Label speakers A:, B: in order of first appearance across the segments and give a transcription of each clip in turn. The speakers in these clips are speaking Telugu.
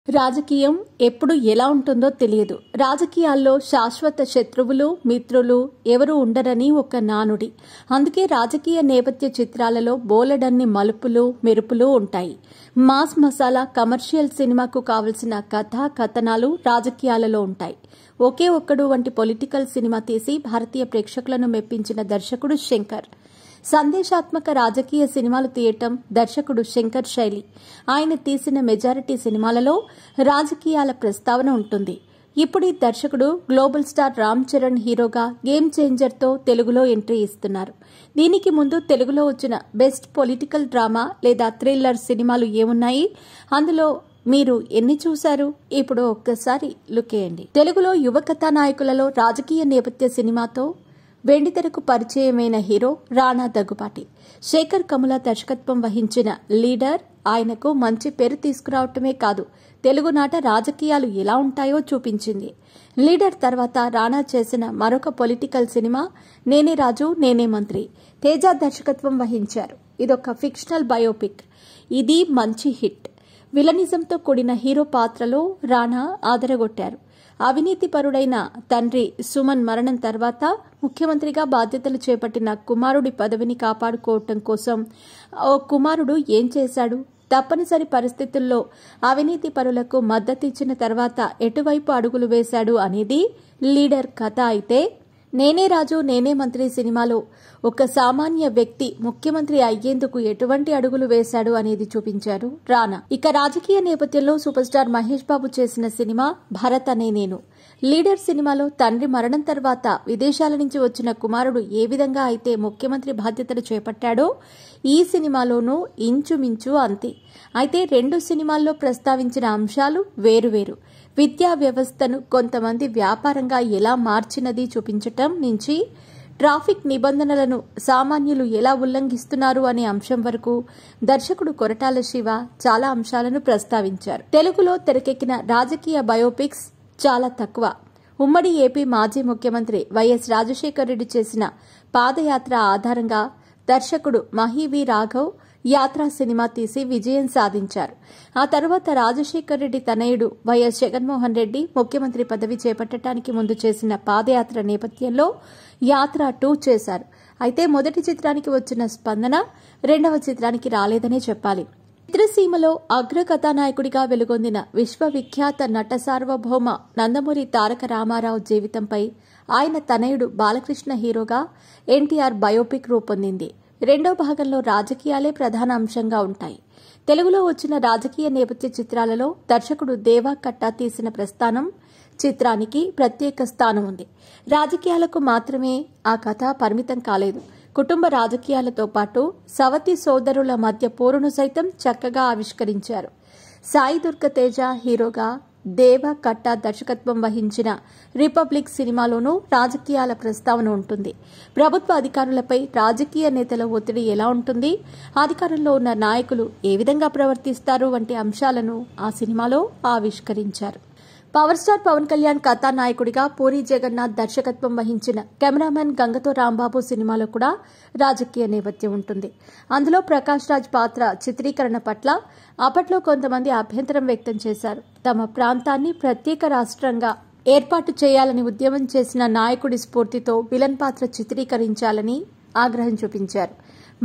A: రాజకీయం ఎప్పుడు ఎలా ఉంటుందో తెలియదు. రాజకీయాల్లో శాశ్వత శత్రువులు, మిత్రులు ఎవరూ ఉండరని ఒక నానుడి. అందుకే రాజకీయ నేపథ్య చిత్రాలలో బోలెడన్ని మలుపులు, మెరుపులు ఉంటాయి. మాస్ మసాలా కమర్షియల్ సినిమాకు కావలసిన కథా కథనాలు రాజకీయాలలో ఉంటాయి. ఒకే ఒక్కడు వంటి పొలిటికల్ సినిమా తీసి భారతీయ ప్రేక్షకులను మెప్పించిన దర్శకుడు శంకర్. సందేశాత్మక రాజకీయ సినిమాలు తీయటం దర్శకుడు శంకర్ శైలి. ఆయన తీసిన మెజారిటీ సినిమాలలో రాజకీయాల ప్రస్తావన ఉంటుంది. ఇప్పుడు ఈ దర్శకుడు గ్లోబల్ స్టార్ రామ్ చరణ్ హీరోగా గేమ్ చేంజర్తో తెలుగులో ఎంట్రీ ఇస్తున్నారు. దీనికి ముందు తెలుగులో వచ్చిన బెస్ట్ పొలిటికల్ డ్రామా లేదా థ్రిల్లర్ సినిమాలు ఏమున్నాయి, అందులో మీరు ఎన్ని చూశారు? ఇప్పుడు ఒక్కసారి లుక్ వేయండి. తెలుగులో యువ కథానాయకులలో రాజకీయ నేపథ్య సినిమాతో వెండితెరకు పరిచయమైన హీరో రాణా దగ్గుబాటి. శేఖర్ కమల దర్శకత్వం వహించిన లీడర్ ఆయనకు మంచి పేరు తీసుకురావటమే కాదు, తెలుగునాట రాజకీయాలు ఎలా ఉంటాయో చూపించింది. లీడర్ తర్వాత రాణా చేసిన మరొక పొలిటికల్ సినిమా నేనే రాజు నేనే మంత్రి. తేజ దర్శకత్వం వహించారు. ఇదొక ఫిక్షనల్ బయోపిక్. ఇది మంచి హిట్. విలనిజంతో కూడిన హీరో పాత్రలో రాణా ఆదరగొట్టారు. అవినీతిపరుడైన తండ్రి సుమన్ మరణం తర్వాత ముఖ్యమంత్రిగా బాధ్యతలు చేపట్టిన కుమారుడి పదవిని కాపాడుకోవటం కోసం ఓ కుమారుడు ఏం చేశాడు, తప్పనిసరి పరిస్థితుల్లో అవినీతి పరులకు మద్దతిచ్చిన తర్వాత ఎటువైపు అడుగులు వేశాడు అనేది లీడర్ కథ అయితే, నేనే రాజు నేనే మంత్రి సినిమాలో ఒక సామాన్య వ్యక్తి ముఖ్యమంత్రి అయ్యేందుకు ఎటువంటి అడుగులు వేశాడు అనేది చూపించారు రానా. ఇక రాజకీయ నేపథ్యంలో సూపర్ స్టార్ మహేష్ బాబు చేసిన సినిమా భరత్ అనే నేను. లీడర్ సినిమాలో తండ్రి మరణం తర్వాత విదేశాల నుంచి వచ్చిన కుమారుడు ఏ విధంగా అయితే ముఖ్యమంత్రి బాధ్యతలు చేపట్టాడో ఈ సినిమాలోనూ ఇంచుమించు అంతే. అయితే రెండు సినిమాల్లో ప్రస్తావించిన అంశాలు వేరువేరు. విద్యా వ్యవస్థను కొంతమంది వ్యాపారంగా ఎలా మార్చినది చూపించటం నుంచి ట్రాఫిక్ నిబంధనలను సామాన్యులు ఎలా ఉల్లంఘిస్తున్నారు అనే అంశం వరకు దర్శకుడు కొరటాల శివ చాలా అంశాలను ప్రస్తావించారు. తెలుగులో తెరకెక్కిన రాజకీయ బయోపిక్స్ చాలా తక్కువ. ఉమ్మడి ఏపీ మాజీ ముఖ్యమంత్రి వైఎస్ రాజశేఖర్ రెడ్డి చేసిన పాదయాత్ర ఆధారంగా దర్శకుడు మహీవి రాఘవ్ యాత్ర సినిమా తీసి విజయం సాధించారు. ఆ తర్వాత రాజశేఖర్ రెడ్డి తనయుడు వైఎస్ జగన్మోహన్ రెడ్డి ముఖ్యమంత్రి పదవి చేపట్టడానికి ముందు చేసిన పాదయాత్ర నేపథ్యంలో యాత్ర 2 చేశారు. అయితే మొదటి చిత్రానికి వచ్చిన స్పందన రెండవ చిత్రానికి రాలేదనే చెప్పాలి. చిత్రసీమలో అగ్ర కథానాయకుడిగా వెలుగొందిన విశ్వవిఖ్యాత నట సార్వభౌమ నందమూరి తారక రామారావు జీవితంపై ఆయన తనయుడు బాలకృష్ణ హీరోగా ఎన్టీఆర్ బయోపిక్ రూపొందింది. రెండో భాగంలో రాజకీయాలే ప్రధాన అంశంగా ఉంటాయి. తెలుగులో వచ్చిన రాజకీయ నేపథ్య చిత్రాలలో దర్శకుడు దేవా కట్టా తీసిన ప్రస్థానం చిత్రానికి ప్రత్యేక స్థానం ఉంది. రాజకీయాలకు మాత్రమే ఆ కథ పరిమితం కాలేదు. కుటుంబ రాజకీయాలతో పాటు సవతి సోదరుల మధ్య పోరును సైతం చక్కగా ఆవిష్కరించారు. సాయి దుర్గ తేజ హీరోగా దేవా కట్టా దర్శకత్వం వహించిన రిపబ్లిక్ సినిమాలోనూ రాజకీయాల ప్రస్తావన ఉంటుంది. ప్రభుత్వ అధికారులపై రాజకీయ నేతల ఒత్తిడి ఎలా ఉంటుంది, అధికారంలో ఉన్న నాయకులు ఏ విధంగా ప్రవర్తిస్తారు వంటి అంశాలను ఆ సినిమాలో ఆవిష్కరించారు. పవర్ స్టార్ పవన్ కళ్యాణ్ కథానాయకుడిగా పూరి జగన్నాథ్ దర్శకత్వం వహించిన కెమెరామెన్ గంగతో రాంబాబు సినిమాలో కూడా రాజకీయ నేపథ్యం ఉంటుంది. అందులో ప్రకాష్ రాజ్ పాత్ర చిత్రీకరణ పట్ల అప్పట్లో కొంతమంది అభ్యంతరం వ్యక్తం చేశారు. తమ ప్రాంతాన్ని ప్రత్యేక రాష్ట్రంగా ఏర్పాటు చేయాలని ఉద్యమం చేసిన నాయకుడి స్ఫూర్తితో విలన్ పాత్ర చిత్రీకరించాలని ఆగ్రహం చూపించారు.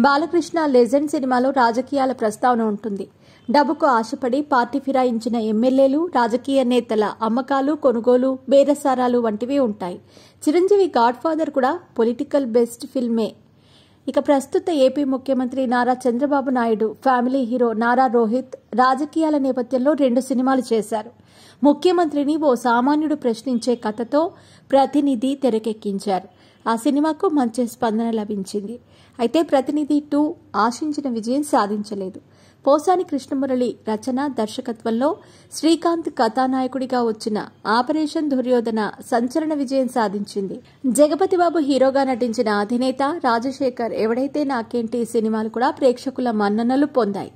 A: బాలకృష్ణ లెజెండ్ సినిమాలో రాజకీయాల ప్రస్తావన ఉంటుంది. డబ్బుకు ఆశపడి పార్టీ ఫిరాయించిన ఎమ్మెల్యేలు, రాజకీయ నేతల అమ్మకాలు, కొనుగోలు, బేరసారాలు వంటివి ఉంటాయి. చిరంజీవి గాడ్ ఫాదర్ కూడా పొలిటికల్ బెస్ట్ ఫిల్మే. ఇక ప్రస్తుత ఏపీ ముఖ్యమంత్రి నారా చంద్రబాబు నాయుడు ఫ్యామిలీ హీరో నారా రోహిత్ రాజకీయాల నేపథ్యంలో 2 సినిమాలు చేశారు. ముఖ్యమంత్రిని ఓ సామాన్యుడు ప్రశ్నించే కథతో ప్రతినిధి తెరకెక్కించారు. ఆ సినిమాకు మంచి స్పందన లభించింది. అయితే ప్రతినిధి 2 ఆశించిన విజయం సాధించలేదు. పోసాని కృష్ణమురళి రచన దర్శకత్వంలో శ్రీకాంత్ కథానాయకుడిగా వచ్చిన ఆపరేషన్ దుర్యోధన సంచలన విజయం సాధించింది. జగపతిబాబు హీరోగా నటించిన అధినేత రాజశేఖర్ ఎవడైతే నాకేంటి సినిమాలు కూడా ప్రేక్షకుల మన్ననలు పొందాయి.